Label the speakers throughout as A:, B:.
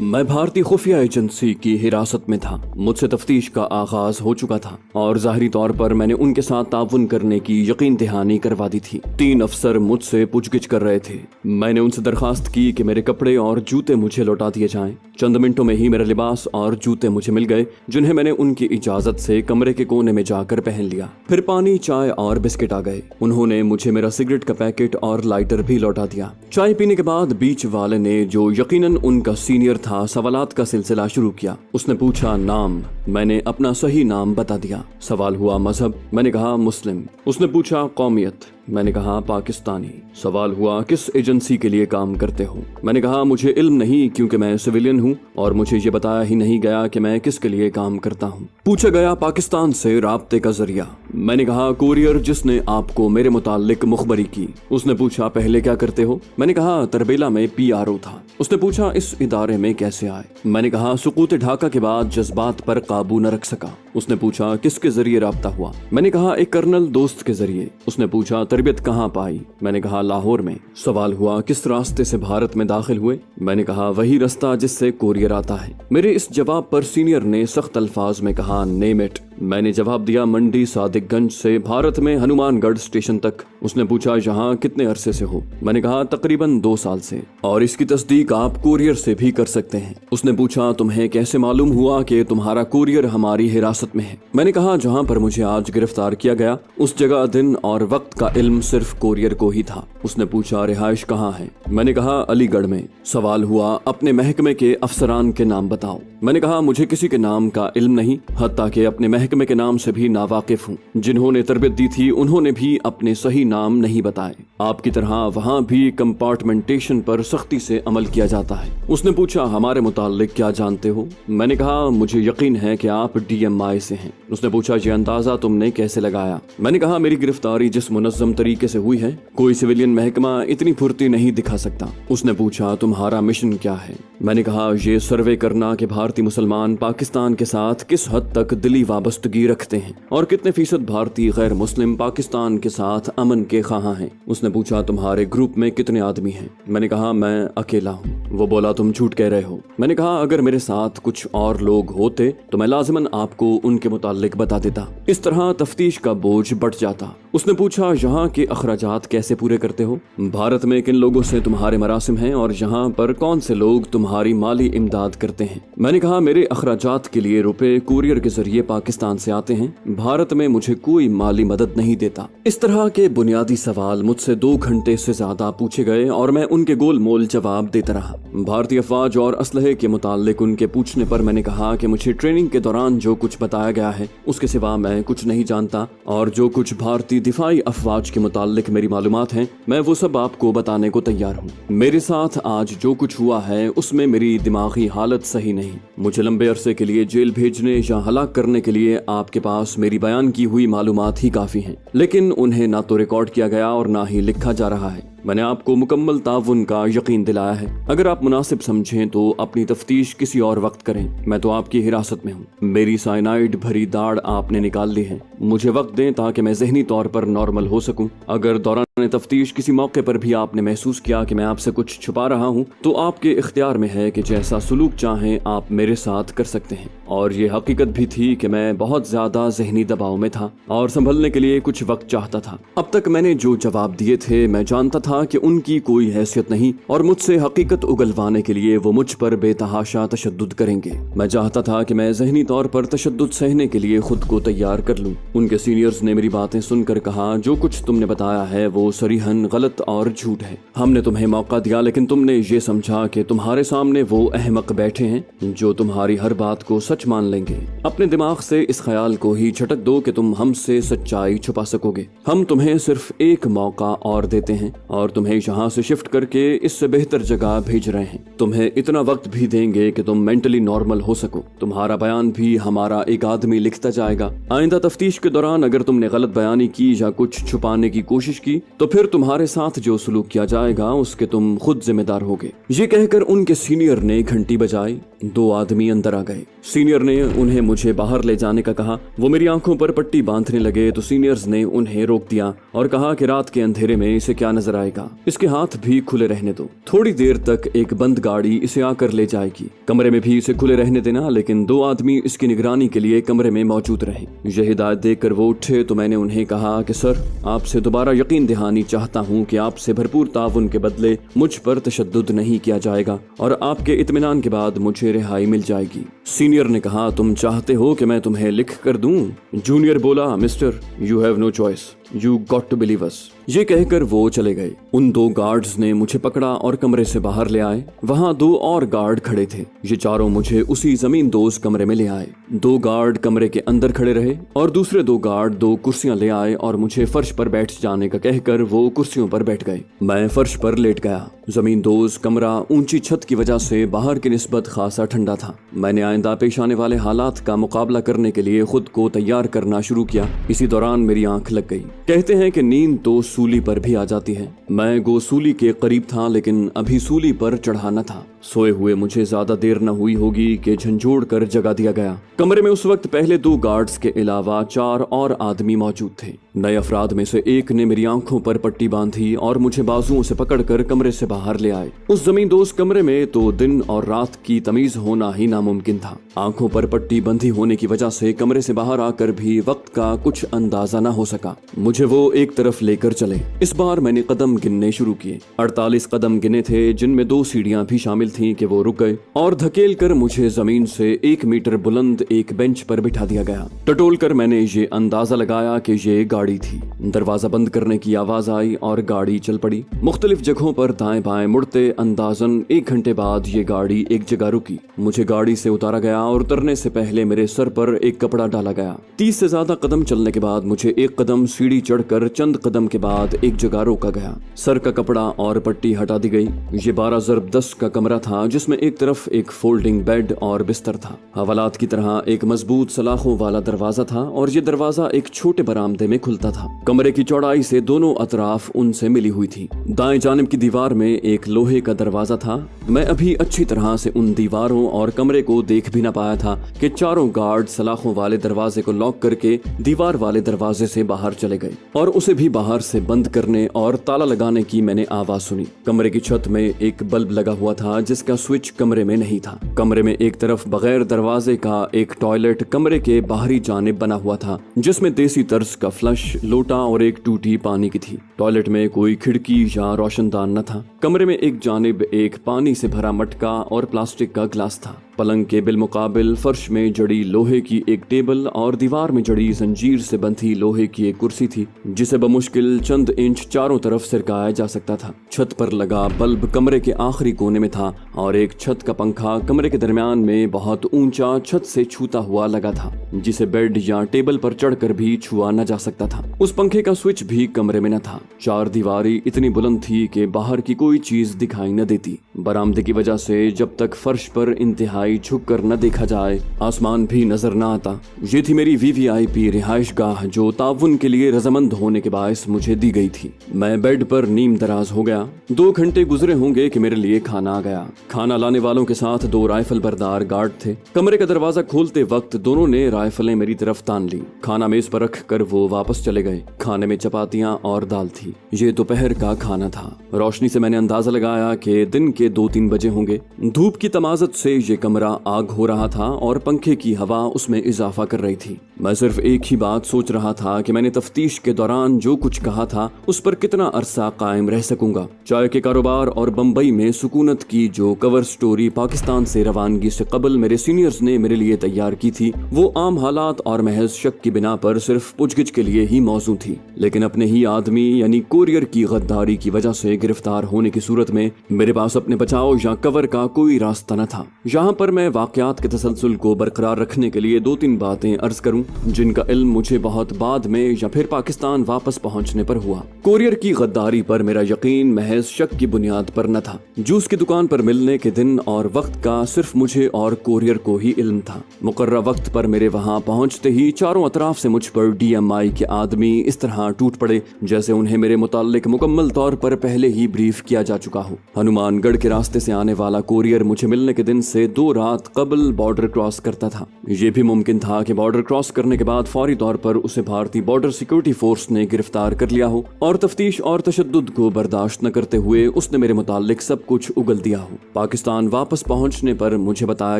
A: मैं भारतीय खुफिया एजेंसी की हिरासत में था। मुझसे तफ्तीश का आगाज हो चुका था और जाहिरी तौर पर मैंने उनके साथ ताउन करने की यकीन दहानी करवा दी थी। 3 अफसर मुझसे पूछगिछ कर रहे थे। मैंने उनसे दरखास्त की कि मेरे कपड़े और जूते मुझे लौटा दिए जाएं। चंद मिनटों में ही मेरा लिबास और जूते मुझे मिल गए, जिन्हें मैंने उनकी इजाजत से कमरे के कोने में जाकर पहन लिया। फिर पानी, चाय और बिस्किट आ गए। उन्होंने मुझे मेरा सिगरेट का पैकेट और लाइटर भी लौटा दिया। चाय पीने के बाद बीच वाले ने, जो यकीनन उनका सीनियर था, सवालात का सिलसिला शुरू किया। उसने पूछा नाम, मैंने अपना सही नाम बता दिया। सवाल हुआ मजहब, मैंने कहा मुस्लिम। उसने पूछा कौमियत, मैंने कहा पाकिस्तानी। सवाल हुआ किस एजेंसी के लिए काम करते हो। मैंने कहा मुझे इल्म नहीं, क्योंकि मैं सिविलियन हूँ और मुझे ये बताया ही नहीं गया कि मैं किसके लिए काम करता हूँ। पूछा गया पाकिस्तान से राब्ते का जरिया। मैंने कहा कोरियर जिसने आपको मेरे मुतालिक मुखबरी की। उसने पूछा पहले क्या करते हो। मैंने कहा तरबेला में PRO था। उसने पूछा इस इदारे में कैसे आए। मैंने कहा सुकूत ढाका के बाद जज्बात पर काबू न रख सका। उसने पूछा किसके जरिए राब्ता हुआ। मैंने कहा एक कर्नल दोस्त के जरिए। उसने पूछा तरबियत कहाँ पाई। मैंने कहा लाहौर में। सवाल हुआ किस रास्ते से भारत में दाखिल हुए। मैंने कहा वही रास्ता जिससे कोरियर आता है। मेरे इस जवाब पर सीनियर ने सख्त अल्फाज में कहा नेम इट। मैंने जवाब दिया मंडी सादिकगंज से भारत में हनुमानगढ़ स्टेशन तक। उसने पूछा यहाँ कितने अरसे से हो। मैंने कहा तकरीबन 2 साल से, और इसकी तस्दीक आप कोरियर से भी कर सकते हैं। उसने पूछा तुम्हें कैसे मालूम हुआ कि तुम्हारा कोरियर हमारी हिरासत में है। मैंने कहा जहाँ पर मुझे आज गिरफ्तार किया गया उस जगह, दिन और वक्त का इल्म सिर्फ कोरियर को ही था। उसने पूछा रिहाइश कहाँ है। मैंने कहा अलीगढ़ में। सवाल हुआ अपने महकमे के अफसरान के नाम बताओ। मैंने कहा मुझे किसी के नाम का इल्म नहीं, हत्ता कि अपने महकमे के नाम से भी नावाकिफ हूँ। जिन्होंने तरबियत दी थी उन्होंने भी अपने सही नाम नहीं बताए। आपकी तरह वहाँ भी कंपार्टमेंटेशन पर सख्ती से अमल किया जाता है। उसने पूछा हमारे मुताल्लिक क्या जानते हो। मैंने कहा मुझे यकीन है कि आप DMI से हैं। उसने पूछा ये अंदाजा तुमने कैसे लगाया। मैंने कहा मेरी गिरफ्तारी जिस मुनज़्ज़म तरीके से हुई है, कोई सिविलियन महकमा इतनी फुर्ती नहीं दिखा सकता। उसने पूछा तुम्हारा मिशन क्या है। मैंने कहा ये सर्वे करना कि भारतीय मुसलमान पाकिस्तान के साथ किस हद तक दिली वाबस्तगी रखते हैं और कितने फीसद भारतीय गैर मुस्लिम पाकिस्तान के साथ अमन के ख़्वाह हैं। उसने पूछा तुम्हारे ग्रुप में कितने आदमी हैं। मैंने कहा मैं अकेला हूँ। वो बोला तुम झूठ कह रहे हो। मैंने कहा अगर मेरे साथ कुछ और लोग होते तो मैं लाजिमन आपको उनके मुतालिक बता देता। इस तरह तफ्तीश का बोझ बढ़ जाता। उसने पूछा यहाँ के अखराजात कैसे पूरे करते हो। भारत में किन लोगों से तुम्हारे मरासिम हैं और यहाँ पर कौन से लोग तुम्हारी माली इमदाद करते हैं। मैंने कहा मेरे अखराजात के लिए रुपए कोरियर के जरिए पाकिस्तान से आते हैं। भारत में मुझे कोई माली मदद नहीं देता। इस तरह के बुनियादी सवाल मुझसे 2 घंटे से ज्यादा पूछे गए और मैं उनके गोल मोल जवाब देता रहा। भारतीय अफवाज और असलहे के मुतालिक उनके पूछने पर मैंने कहा कि मुझे ट्रेनिंग के दौरान जो कुछ बताया गया है उसके सिवा मैं कुछ नहीं जानता, और जो कुछ भारतीय दिफाई अफवाज के मुतालिक मेरी मालूमात हैं मैं वो सब आपको बताने को तैयार हूँ। मेरे साथ आज जो कुछ हुआ है उसमें मेरी दिमागी हालत सही नहीं। मुझे लंबे अरसे के लिए जेल भेजने या हलाक करने के लिए आपके पास मेरी बयान की हुई मालूमात ही काफी हैं, लेकिन उन्हें ना तो रिकॉर्ड किया गया और ना ही लिखा जा रहा है। मैंने आपको मुकम्मल ताउन का यकीन दिलाया है। अगर आप मुनासिब समझें तो अपनी तफ्तीश किसी और वक्त करें। मैं तो आपकी हिरासत में हूँ। मेरी साइनाइड भरी दाढ़ आपने निकाल ली है। मुझे वक्त दें ताकि मैं जहनी तौर पर नॉर्मल हो सकूं। अगर दौरान तफ्तीश किसी मौके पर भी आपने महसूस किया कि मैं आपसे कुछ छुपा रहा हूँ तो आपके इख्तियार में है कि जैसा सलूक चाहें आप मेरे साथ कर सकते हैं। और ये हकीकत भी थी कि मैं बहुत ज्यादा जहनी दबाव में था और संभलने के लिए कुछ वक्त चाहता था। अब तक मैंने जो जवाब दिए थे मैं जानता था कि उनकी कोई हैसियत नहीं और मुझसे हकीकत उगलवाने के लिए वो मुझ पर बेतहाशा तशद्दुद करेंगे। मैं चाहता था कि मैं जहनी तौर पर तशद्दुद सहने के लिए खुद को तैयार कर लूं। उनके सीनियर्स ने मेरी बातें सुनकर कहा जो कुछ तुमने बताया है वो सरीहन गलत और झूठ है। हमने तुम्हें मौका दिया लेकिन तुमने ये समझा कि तुम्हारे सामने वो अहमक बैठे हैं जो तुम्हारी हर बात को सच मान लेंगे। अपने दिमाग से इस ख्याल को ही झटक दो कि तुम हमसे सच्चाई छुपा सकोगे। हम तुम्हें सिर्फ एक मौका और देते हैं और तुम्हें यहाँ से शिफ्ट करके इससे बेहतर जगह भेज रहे हैं। तुम्हें इतना वक्त भी देंगे कि तुम मेंटली नॉर्मल हो सको। तुम्हारा बयान भी हमारा एक आदमी लिखता जाएगा। आइंदा तफ्तीश के दौरान अगर तुमने गलत बयानी की या कुछ छुपाने की कोशिश की तो फिर तुम्हारे साथ जो सलूक किया जाएगा उसके तुम खुद जिम्मेदार होगे। ये कहकर उनके सीनियर ने घंटी बजाई। दो आदमी अंदर आ गए। सीनियर ने उन्हें मुझे बाहर ले जाने का कहा। वो मेरी आंखों पर पट्टी बांधने लगे तो सीनियर्स ने उन्हें रोक दिया और कहा कि रात के अंधेरे में इसे क्या नजर आएगा, इसके हाथ भी खुले रहने दो। थोड़ी देर तक एक बंद गाड़ी इसे आकर ले जाएगी, कमरे में भी इसे खुले रहने देना। लेकिन दो आदमी इसकी निगरानी के लिए कमरे में मौजूद रहे। यह हिदायत देकर वो उठे तो मैंने उन्हें कहा कि सर, आपसे दोबारा यकीन दहानी चाहता हूँ कि आपसे भरपूर ताउन के बदले मुझ पर तशद्दुद नहीं किया जाएगा और आपके इत्मीनान के बाद मुझे रिहाई मिल जाएगी। सीनियर ने कहा, तुम चाहते हो कि मैं तुम्हें लिख कर दूं? जूनियर बोला, mister, you have no choice, you got to believe us. ये कहकर वो चले गए। उन दो गार्ड्स ने मुझे पकड़ा और कमरे से बाहर ले आए। वहाँ दो और गार्ड खड़े थे। ये चारों मुझे उसी जमींदोज कमरे में ले आए। दो गार्ड कमरे के अंदर खड़े रहे और दूसरे दो गार्ड दो कुर्सियां ले आए और मुझे फर्श पर बैठ जाने का कहकर वो कुर्सियों पर बैठ गए। मैं फर्श पर लेट गया। जमींदोज कमरा ऊंची छत की वजह से बाहर की निस्बत खासा ठंडा था। मैंने आइंदा पेश आने वाले हालात का मुकाबला करने के लिए खुद को तैयार करना शुरू किया। इसी दौरान मेरी आंख लग गई। कहते हैं कि नींद तो सूली पर भी आ जाती है। मैं गो सूली के करीब था लेकिन अभी सूली पर चढ़ा न था। सोए हुए मुझे ज्यादा देर न हुई होगी कि झंझोड़ कर जगा दिया गया। कमरे में उस वक्त पहले दो गार्ड्स के अलावा चार और आदमी मौजूद थे। नए अफराद में से एक ने मेरी आंखों पर पट्टी बांधी और मुझे बाजुओं से पकड़कर कमरे से बाहर ले आए। उस जमींदोज कमरे में तो दिन और रात की तमीज होना ही नामुमकिन था। आंखों पर पट्टी बंधी होने की वजह से कमरे से बाहर आकर भी वक्त का कुछ अंदाजा न हो सका। मुझे वो एक तरफ लेकर चले। इस बार मैंने कदम गिनने शुरू किए। 48 कदम गिने थे, जिनमें 2 सीढ़ियां भी शामिल थीं कि वो रुक गए और धकेल कर मुझे जमीन से 1 मीटर बुलंद एक बेंच पर बिठा दिया गया। टटोल कर मैंने ये अंदाजा लगाया कि ये गाड़ी थी। दरवाजा बंद करने की आवाज आई और गाड़ी चल पड़ी। मुख्तलिफ जगहों पर दाएं बाएं मुड़ते अंदाजन 1 घंटे बाद ये गाड़ी एक जगह रुकी। मुझे गाड़ी से उतारा गया और उतरने से पहले मेरे सर पर एक कपड़ा डाला गया। 30 से ज्यादा कदम चलने के बाद मुझे एक कदम सीढ़ी चढ़कर चंद कदम के बाद एक जगह रोका गया। सर का कपड़ा और पट्टी हटा दी गई। ये 12x10 का कमरा था जिसमें एक तरफ एक फोल्डिंग बेड और बिस्तर था। हवालात की तरह एक मजबूत सलाखों वाला दरवाजा था और ये दरवाजा एक छोटे बरामदे में खुलता था। कमरे की चौड़ाई से दोनों अतराफ उनसे मिली हुई थी। दाएं जानिब की दीवार में एक लोहे का दरवाजा था। मैं अभी अच्छी तरह से उन दीवारों और कमरे को देख भी न पाया था कि चारों गार्ड सलाखों वाले दरवाजे को लॉक करके दीवार वाले दरवाजे से बाहर चले गए और उसे भी बाहर से बंद करने और ताला लगाने की मैंने आवाज सुनी। कमरे की छत में एक बल्ब लगा हुआ था जिसका स्विच कमरे में नहीं था। कमरे में एक तरफ बगैर दरवाजे का एक टॉयलेट कमरे के बाहरी जानिब बना हुआ था जिसमें देसी तर्ज का फ्लश, लोटा और एक टूटी पानी की थी। टॉयलेट में कोई खिड़की या रोशनदान न था। कमरे में एक जानिब एक पानी से भरा मटका और प्लास्टिक का ग्लास था। पलंग के बिलमुकाबिल फर्श में जड़ी लोहे की एक टेबल और दीवार में जड़ी जंजीर से बंधी लोहे की एक कुर्सी थी जिसे बमुश्किल चंद इंच चारों तरफ सिरकाया जा सकता था। छत पर लगा बल्ब कमरे के आखिरी कोने में था और एक छत का पंखा कमरे के दरमियान में बहुत ऊंचा छत से छूता हुआ लगा था जिसे बेड या टेबल पर चढ़कर भी छुआ न जा सकता था। उस पंखे का स्विच भी कमरे में न था। चार दीवारी इतनी बुलंद थी कि बाहर की कोई चीज दिखाई न देती। बरामदे की वजह से जब तक फर्श पर इंतहाई झुक कर न देखा जाए आसमान भी नजर न आता। ये थी मेरी वीवीआईपी रिहाइश गाह जो ताउन के लिए रजामंद होने के बायस मुझे दी गई थी। मैं बेड पर नीम दराज हो गया। 2 घंटे गुजरे होंगे कि मेरे लिए खाना आ गया। खाना लाने वालों के साथ 2 राइफल बरदार गार्ड थे। कमरे का दरवाजा खोलते वक्त दोनों ने राइफलें मेरी तरफ तान ली। खाना मेज पर रख कर वो वापस चले गए। खाने में चपातियां और दाल थी। ये दोपहर का खाना था। रोशनी से मैंने अंदाजा लगाया कि दिन के 2-3 बजे होंगे। धूप की तमाजत से ये कमरा आग हो रहा था और पंखे की हवा उसमें इजाफा कर रही थी। मैं सिर्फ एक ही बात सोच रहा था कि मैंने तफ्तीश के दौरान जो कुछ कहा था उस पर कितना अरसा कायम रह सकूंगा। चाय के कारोबार और बम्बई में सुकूनत की जो कवर स्टोरी पाकिस्तान से रवानगी से कबल मेरे सीनियर्स ने मेरे लिए तैयार की थी वो आम हालात और महज शक की बिना पर सिर्फ पूछगिछ के लिए ही मौजू थी। लेकिन अपने ही आदमी यानी कोरियर की गद्दारी की वजह से गिरफ्तार होने की सूरत में मेरे पास अपने बचाव या कवर का कोई रास्ता न था। यहाँ पर मैं वाकयात के तसलसल को बरकरार रखने के लिए 2-3 बातें अर्ज करूं जिनका इल्म मुझे बहुत बाद में या फिर पाकिस्तान वापस पहुंचने पर हुआ। कोरियर की गद्दारी पर मेरा यकीन महज शक की बुनियाद पर न था। जूस की दुकान पर मिलने के दिन और वक्त का सिर्फ मुझे और कोरियर को ही इल्म था। मुकर्रर वक्त पर मेरे वहां पहुंचते ही चारों अतराफ से मुझ पर DMI के आदमी इस तरह टूट पड़े जैसे उन्हें मेरे मुताल्लिक मुकम्मल तौर पर पहले ही ब्रीफ किया जा चुका हो। हनुमानगढ़ के रास्ते से आने वाला कोरियर मुझे मिलने के दिन से 2 2 रात कबल बॉर्डर क्रॉस करता था। ये भी मुमकिन था कि बॉर्डर क्रॉस करने के बाद फौरी तौर पर उसे भारतीय बॉर्डर सिक्योरिटी फोर्स ने गिरफ्तार कर लिया हो और तफ्तीश और तशद्दुद को बर्दाश्त न करते हुए उसने मेरे मुतालिक सब कुछ उगल दिया हो। पाकिस्तान वापस पहुंचने पर मुझे बताया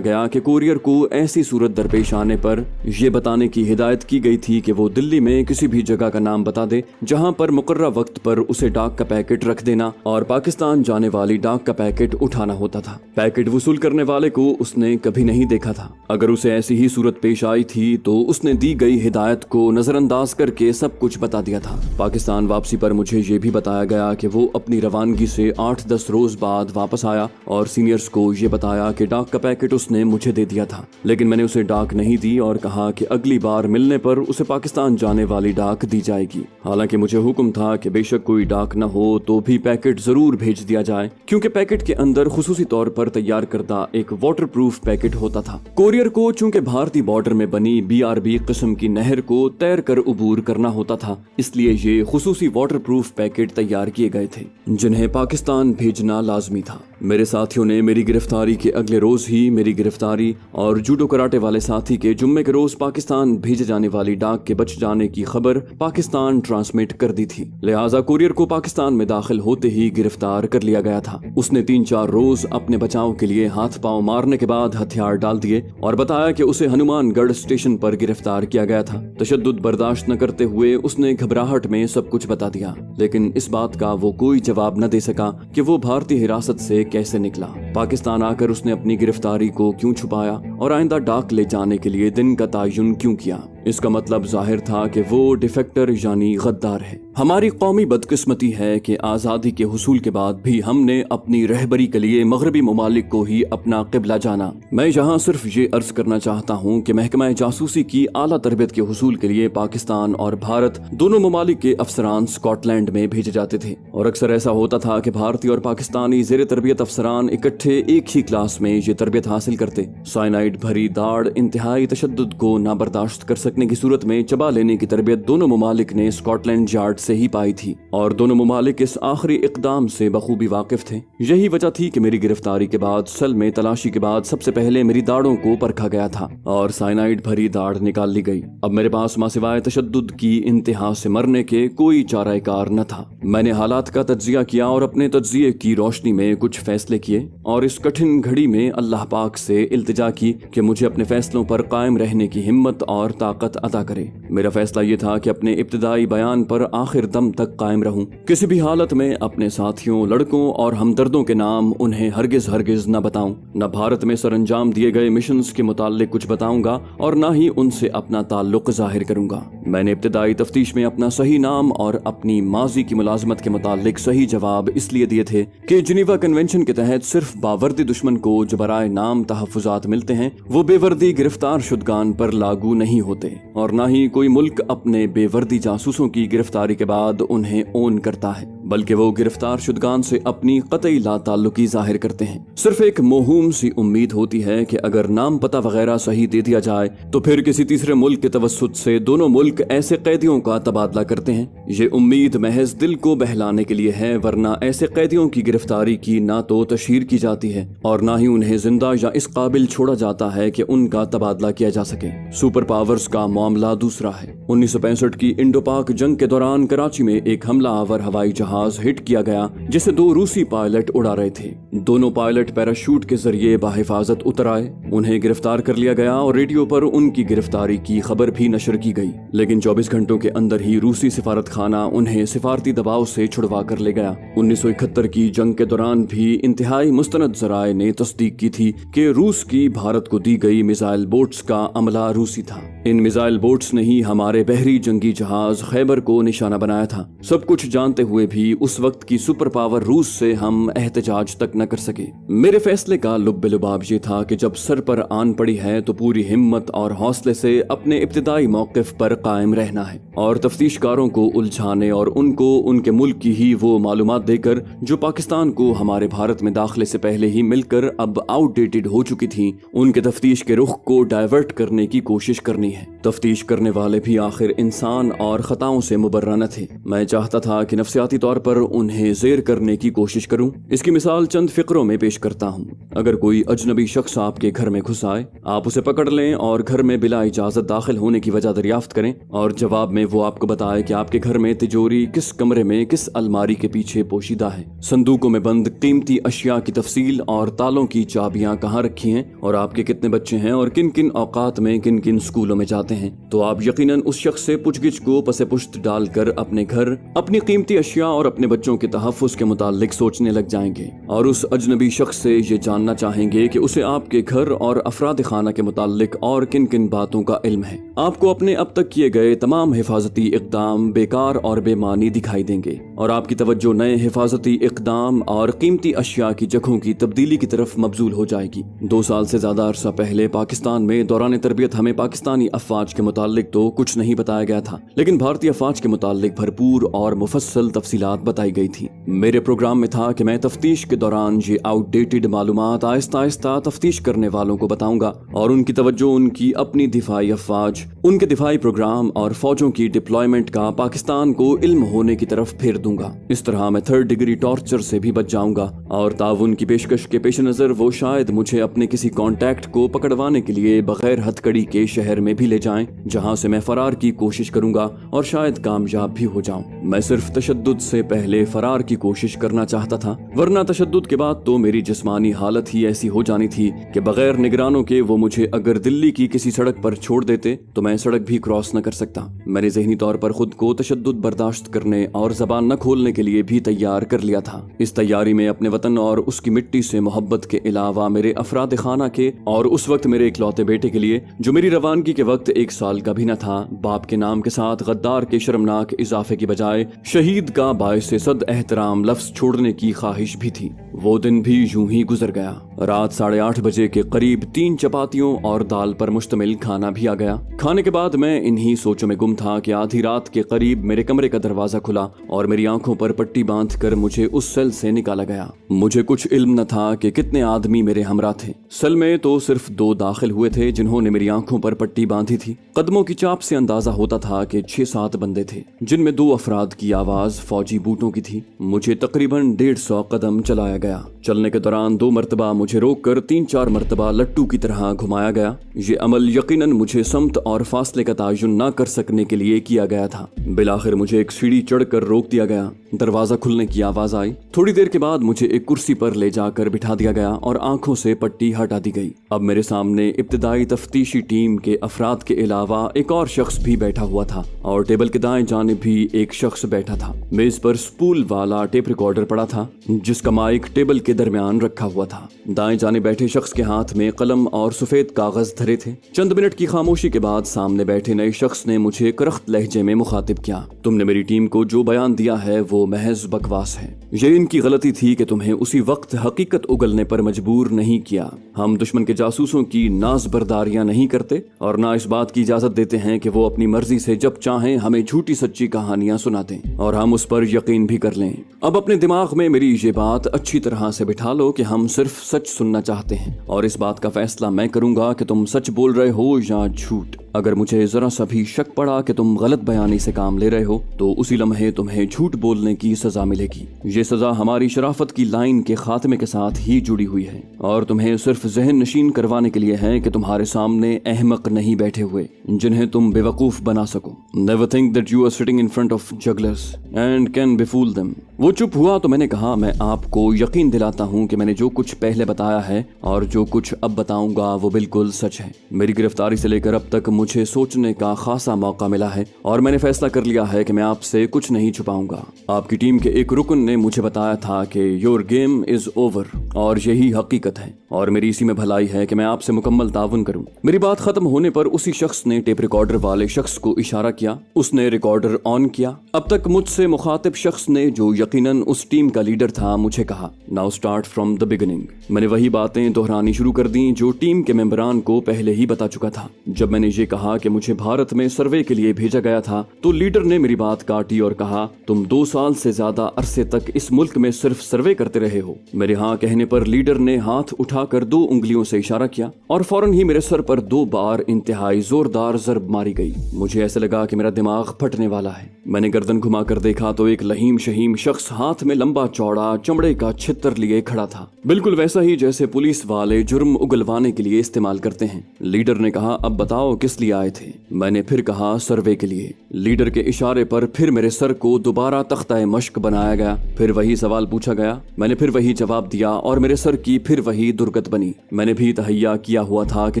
A: गया कि कोरियर को ऐसी सूरत दरपेश आने पर यह बताने की हिदायत की गई थी कि वो दिल्ली में किसी भी जगह का नाम बता दे जहां पर मुकर्रर वक्त पर उसे डाक का पैकेट रख देना और पाकिस्तान जाने वाली डाक का पैकेट उठाना होता था। पैकेट वसूल करने वाले को उसने कभी नहीं देखा था। अगर उसे ऐसी ही सूरत पेश आई थी तो उसने दी गई हिदायत को नजरअंदाज करके सब कुछ बता दिया था। पाकिस्तान वापसी पर मुझे ये भी बताया गया कि वो अपनी रवानगी से 8-10 रोज बाद वापस आया और सीनियर्स को ये बताया कि डाक का पैकेट उसने मुझे दे दिया था, लेकिन मैंने उसे डाक नहीं दी और कहा कि अगली बार मिलने पर उसे पाकिस्तान जाने वाली डाक दी जाएगी। हालांकि मुझे हुक्म था कि बेशक कोई डाक न हो तो भी पैकेट जरूर भेज दिया जाए, क्योंकि पैकेट के अंदर खुसूसी तौर पर तैयार करदा एक वाटरप्रूफ पैकेट होता था। कोरियर को चूंकि भारतीय बॉर्डर में बनी BRB किस्म की नहर को तैर कर उबूर करना होता था, इसलिए ये खुसूसी वाटरप्रूफ पैकेट तैयार किए गए थे जिन्हें पाकिस्तान भेजना लाजमी था। मेरे साथियों ने मेरी गिरफ्तारी के अगले रोज ही मेरी गिरफ्तारी और जूडो कराटे वाले साथी के जुम्मे के रोज पाकिस्तान भेजे जाने वाली डाक के बच जाने की खबर पाकिस्तान ट्रांसमिट कर दी थी। लिहाजा कोरियर को पाकिस्तान में दाखिल होते ही गिरफ्तार कर लिया गया था। उसने 3-4 रोज अपने बचाव के लिए हाथ पांव मारने के बाद हथियार डाल दिए और बताया कि उसे हनुमानगढ़ स्टेशन पर गिरफ्तार किया गया था। तशद्दुद बर्दाश्त न करते हुए उसने घबराहट में सब कुछ बता दिया, लेकिन इस बात का वो कोई जवाब न दे सका कि वो भारतीय हिरासत से कैसे निकला। पाकिस्तान आकर उसने अपनी गिरफ्तारी को क्यों छुपाया और आइंदा डाक ले जाने के लिए दिन का तयन क्यों किया। इसका मतलब जाहिर था कि वो डिफेक्टर यानी गद्दार है। हमारी कौमी बदकिस्मती है कि आज़ादी के हुसूल के बाद भी हमने अपनी रहबरी के लिए मगरबी ममालिक को ही अपना क़िबला जाना। मैं यहाँ सिर्फ ये अर्ज करना चाहता हूँ कि महकमा जासूसी की आला तरबियत के हुसूल के लिए पाकिस्तान और भारत दोनों ममालिक के अफसरान स्कॉटलैंड में भेजे जाते थे और अक्सर ऐसा होता था कि भारतीय और पाकिस्तानी ज़ेर तरबियत अफसरान इकट्ठे एक ही क्लास में ये तरबियत हासिल करते। साइनाइड भरी दाढ़ इंतहाई तशद्दुद को ना बर्दाश्त कर सकने की सूरत में चबा लेने की तरबियत दोनों ममालिक ने स्कॉटलैंड यार्ड से ही पाई थी और दोनों ममालिक इस आखिरी इकदाम से बखूबी वाकिफ थे। यही वजह थी कि मेरी गिरफ्तारी के बाद सेल में तलाशी के बाद सबसे पहले मेरी दाढ़ों को परखा गया था और साइनाइड भरी दाढ़ निकाल ली गई। अब मेरे पास मासिवाय तशद्दुद की इंतहा से मरने के कोई चाराकार न था। मैंने हालात का तज्जिया किया और अपने तज्जिये की रोशनी में कुछ फैसले किए और इस कठिन घड़ी में अल्लाह पाक से इल्तिजा की कि मुझे अपने फैसलों पर कायम रहने की हिम्मत और ताकत अता करे। मेरा फैसला ये था कि अपने इब्तिदाई बयान पर आखिर दम तक कायम रहूं। किसी भी हालत में अपने साथियों, लड़कों और हमदर्दों के नाम उन्हें हरगिज न बताऊं। न भारत में सरअंजाम दिए गए मिशंस के मुताल्लिक कुछ बताऊंगा और न ही उनसे अपना ताल्लुक जाहिर करूंगा। मैंने इब्तिदाई तफ्तीश में अपना सही नाम और अपनी माजी की मुलाजमत के मुताल्लिक सही जवाब इसलिए दिए थे कि जिनीवा कन्वेंशन के तहत सिर्फ बावर्दी दुश्मन को जो बराए नाम तहफ़्फ़ुज़ात मिलते हैं वो बेवर्दी गिरफ्तार शुदगान पर लागू नहीं होते और न ही कोई मुल्क अपने बेवर्दी जासूसों की गिरफ्तारी के बाद उन्हें ओन करता है, बल्कि वो गिरफ्तार शुदगान से अपनी कतई लाताल्लुकी जाहिर करते हैं। सिर्फ एक मोहूम सी उम्मीद होती है कि अगर नाम पता वगैरह सही दे दिया जाए तो फिर किसी तीसरे मुल्क के तवस्सुत से दोनों मुल्क ऐसे कैदियों का तबादला करते हैं। ये उम्मीद महज दिल को बहलाने के लिए है, वरना ऐसे कैदियों की गिरफ्तारी की ना तो तशहीर की जाती है और ना ही उन्हें जिंदा या इस काबिल छोड़ा जाता है कि उनका तबादला किया जा सके। सुपर पावर्स का मामला दूसरा है। 1965 की इंडो पाक जंग के दौरान कराची में एक हमला आवर हवाई जहाज हिट किया गया जिसे 2 रूसी पायलट उड़ा रहे थे। दोनों पायलट पैराशूट के जरिए बाहिफाजत उतर आए। उन्हें गिरफ्तार कर लिया गया और रेडियो पर उनकी गिरफ्तारी की खबर भी नशर की गई, लेकिन 24 घंटों के अंदर ही रूसी सिफारत खाना उन्हें सिफारती दबाव से छुड़वा कर ले गया। 1971 की जंग के दौरान भी इंतहाई मुस्तनद जराए ने तस्दीक की थी कि रूस की भारत को दी गई मिसाइल बोट्स का अमला रूसी था। इन मिसाइल बोट्स ने ही हमारे बहरी जंगी जहाज खैबर को निशाना बनाया था। सब कुछ जानते हुए भी उस वक्त की सुपर पावर रूस से हम एहतजाज तक न कर सके। मेरे फैसले का लुब्बे लुबाब ये था कि जब सर पर आन पड़ी है तो पूरी हिम्मत और हौसले से अपने इब्तिदाई मौक़िफ़ पर कायम रहना है और तफ्तीशकारों को उलझाने और उनको उनके मुल्क की ही वो मालूमात देकर जो पाकिस्तान को हमारे भारत में दाखिले से पहले ही मिलकर अब आउटडेटेड हो चुकी थी, उनके तफ्तीश के रुख को डाइवर्ट करने की कोशिश करनी नहीं है। तफ्तीश करने वाले भी आखिर इंसान और खताओं से मुबर्रा न थे। मैं चाहता था कि नफसियाती तौर पर उन्हें ज़ेर करने की कोशिश करूं। इसकी मिसाल चंद फिक्रों में पेश करता हूं। अगर कोई अजनबी शख्स आपके घर में घुस आए, आप उसे पकड़ लें और घर में बिला इजाजत दाखिल होने की वजह दरियाफ्त करें और जवाब में वो आपको बताए कि आपके घर में तिजोरी किस कमरे में किस अलमारी के पीछे पोशीदा है, संदूकों में बंद कीमती अशिया की तफसील और तालों की चाबियां कहाँ रखी हैं और आपके कितने बच्चे हैं और किन किन औकात में किन किन स्कूलों में जाते हैं, तो आप यकीनन उस शख्स से पूछगिछ को पसे पुश्त डालकर अपने घर, अपनी कीमती अशिया और अपने बच्चों के तहफ्फुज़ के मुताल्लिक सोचने लग जाएंगे और उस अजनबी शख्स से ये जानना चाहेंगे कि उसे आपके घर और अफराद खाना के मुताल्लिक और किन किन बातों का इल्म है। आपको अपने अब तक किए गए तमाम हिफाजती इक़दाम बेकार और बेमानी दिखाई देंगे और आपकी तवज्जो नए हिफाजती इक़दाम और कीमती अशिया की जगहों की तब्दीली की तरफ मबजूल हो जाएगी। 2 साल से ज्यादा अरसा पहले पाकिस्तान में दौरान तरबियत हमें पाकिस्तानी अफवाज के मुताल्लिक तो कुछ नहीं बताया गया था, लेकिन भारतीय अफवाज के मुताल्लिक भरपूर और मुफस्सल तफसीलात बताई गई थी। मेरे प्रोग्राम में था कि मैं तफ्तीश के दौरान ये आउटडेटेड मालूमात आहिस्ता आहिस्ता तफ्तीश करने वालों को बताऊंगा और उनकी तवज्जो उनकी अपनी दिफाई अफवाज, उनके दिफाई प्रोग्राम और फौजों की डिप्लॉयमेंट का पाकिस्तान को इल्म होने की तरफ फेर दूंगा। इस तरह मैं 3rd डिग्री टॉर्चर से भी बच जाऊंगा और ताउन की पेशकश के पेश नजर वो शायद मुझे अपने किसी कॉन्टैक्ट को पकड़वाने के लिए बगैर हथकड़ी के शहर में भी ले जाएं, जहां से मैं फरार की कोशिश करूंगा और शायद कामयाब भी हो जाऊं। मैं सिर्फ तशद्दुद से पहले फरार की कोशिश करना चाहता था, वरना तशद्दुद के बाद तो मेरी जिस्मानी हालत ही ऐसी हो जानी थी कि बगैर निगरानों के वो मुझे अगर दिल्ली की किसी सड़क पर छोड़ देते तो मैं सड़क भी क्रॉस न कर सकता। मैंने ज़हनी तौर पर खुद को तशद्दुद बर्दाश्त करने और जबान न खोलने के लिए भी तैयार कर लिया था। इस तैयारी में अपने वतन और उसकी मिट्टी से मोहब्बत के अलावा मेरे अफराद खाना के और उस वक्त मेरे इकलौते बेटे के लिए, जो मेरी रवानगी के वक्त 1 साल का भी न था, बाप के नाम के साथ गद्दार के शर्मनाक इजाफे की बजाय शहीद का बायसे सद एहतराम लफ्ज छोड़ने की ख्वाहिश भी थी। वो दिन भी यूं ही गुजर गया। रात 8:30 बजे के करीब 3 चपातियों और दाल पर मुश्तमिल खाना भी आ गया। खाने के बाद मैं इन्हीं सोचों में गुम था कि आधी रात के करीब मेरे कमरे का दरवाजा खुला और मेरी आंखों पर पट्टी बांधकर मुझे उस सेल से निकाला गया। मुझे कुछ इल्म न था कि कितने आदमी मेरे हमरा थे। सेल में तो सिर्फ 2 दाखिल हुए थे जिन्होंने मेरी आंखों पर पट्टी बांधी थी। कदमों की चाप से अंदाजा होता था कि 6-7 बंदे थे, जिनमें 2 अफराद की आवाज फौजी बूटों की थी। मुझे तकरीबन 150 कदम चलाया गया। चलने के दौरान 2 मरतबा मुझे रोककर 3-4 मरतबा लट्टू की तरह घुमाया गया। ये अमल यकीनन मुझे समत और फासले का तयन न कर सकने के लिए किया गया था। बिलाखिर मुझे एक सीढ़ी चढ़कर रोक दिया गया। दरवाजा खुलने की आवाज आई। थोड़ी देर के बाद मुझे एक कुर्सी पर ले जाकर बिठा दिया गया और आंखों से पट्टी हटा दी गई। अब मेरे सामने इब्तिदाई तफ्तीशी टीम के अफराद के अलावा एक और शख्स भी बैठा हुआ था और टेबल के दाएं जानिब भी एक शख्स बैठा था। मेज पर स्पूल वाला टेप रिकॉर्डर पड़ा था जिसका माइक टेबल के दरमियान रखा हुआ था। दाएं जानिब बैठे शख्स के हाथ में कलम और सफेद कागज धरे थे। चंद मिनट की खामोशी के बाद सामने बैठे नए शख्स ने मुझे करख्त लहजे में मुखातिब किया। तुमने मेरी टीम को जो बयान दिया है वो महज बकवास है। ये इनकी गलती थी कि तुम्हें उसी वक्त हकीकत उगलने पर मजबूर नहीं किया। हम दुश्मन के जासूसों की नाज़बरदारियां नहीं करते और ना इस बात की इजाजत देते हैं कि वो अपनी मर्जी से जब चाहें हमें झूठी सच्ची कहानियां सुना दें और हम उस पर यकीन भी कर लें। अब अपने दिमाग में मेरी ये बात अच्छी तरह से बिठा लो कि हम सिर्फ सच सुनना चाहते हैं और इस बात का फैसला मैं करूंगा कि तुम सच बोल रहे हो या झूठ। अगर मुझे जरा सा भी शक पड़ा कि तुम गलत बयानी से काम ले रहे हो तो उसी लम्हे तुम्हें झूठ बोलने की सजा मिलेगी। ये सजा हमारी शराफत की लाइन के खात्मे के साथ ही जुड़ी हुई है और तुम्हें सिर्फ जहन नशीन करवाने के लिए है कि तुम्हारे सामने अहमक नहीं बैठे हुए जिन्हें तुम बेवकूफ बना सको। Never think that you are sitting in front of jugglers and can befool them. वो चुप हुआ तो मैंने कहा, मैं आपको यकीन दिलाता हूँ कि मैंने जो कुछ पहले बताया है और जो कुछ अब बताऊंगा वो बिल्कुल सच है। मेरी गिरफ्तारी से लेकर अब तक मुझे सोचने का खासा मौका मिला है और मैंने फैसला कर लिया है कि मैं आपसे कुछ नहीं छुपाऊंगा। आपकी टीम के एक रुकन ने मुझे बताया था कि योर गेम इज ओवर और यही हकीकत है और मेरी इसी में भलाई है कि मैं आपसे मुकम्मल ताउन करूं। मेरी बात खत्म होने पर उसी शख्स ने टेप रिकॉर्डर वाले शख्स को इशारा किया। उसने रिकॉर्डर ऑन किया। अब तक मुझसे मुखातिब शख्स ने जो यकीनन उस टीम का लीडर था, मुझे कहा, now start from the beginning. मैंने वही बातें दोहरानी शुरू कर दी जो टीम के मेंबरान को पहले ही बता चुका था। जब मैंने ये कहा कि मुझे भारत में सर्वे के लिए भेजा गया था तो लीडर ने मेरी बात काटी और कहा, तुम 2 साल से ज्यादा अरसे तक इस मुल्क में सिर्फ सर्वे करते रहे हो। मेरे हाँ कहने पर लीडर ने हाथ उठाकर 2 उंगलियों से इशारा किया और फौरन ही मेरे सर पर 2 बार इंतहाई जोरदार ज़रब मारी गई। मुझे ऐसे लगा कि मेरा दिमाग फटने वाला है। मैंने गर्दन घुमाकर देखा तो एक लहीम शहीम शख्स हाथ में लंबा चौड़ा चमड़े का छितर लिए खड़ा था, बिल्कुल वैसा ही जैसे पुलिस वाले जुर्म उगलवाने के लिए इस्तेमाल करते हैं। लीडर ने कहा, अब बताओ किस लिए आए थे? मैंने फिर कहा, सर्वे के लिए। लीडर के इशारे पर फिर मेरे सर को दोबारा तख्ता मश्क बनाया गया। फिर वही सवाल पूछा गया। मैंने फिर वही जवाब दिया और मेरे सर की फिर वही दुर्गत बनी। मैंने भी तहैया किया हुआ था कि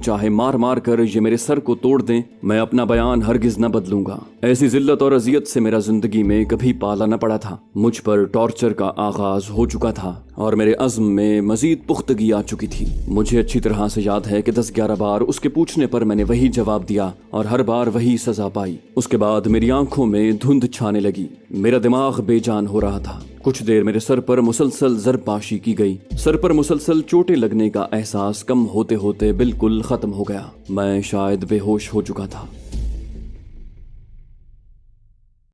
A: चाहे मार मार कर ये मेरे सर को तोड़ दें, मैं अपना बयान हरगिज न बदलूंगा। ऐसी जिल्लत और अजियत से मेरा जिंदगी में कभी पाला न पड़ा था। मुझ पर टॉर्चर का आगाज हो चुका था और मेरे अज़्म में मजीद पुख्तगी आ चुकी थी। मुझे अच्छी तरह से याद है कि 10-11 बार उसके पूछने पर मैंने वही जवाब दिया और हर बार वही सजा पाई। उसके बाद मेरी आंखों में धुंध छाने लगी, मेरा दिमाग बेजान हो रहा था। कुछ देर मेरे सर पर मुसलसल ज़रबाशी की गई। सर पर मुसलसल चोटें लगने का एहसास कम होते होते बिल्कुल खत्म हो गया। मैं शायद बेहोश हो चुका था।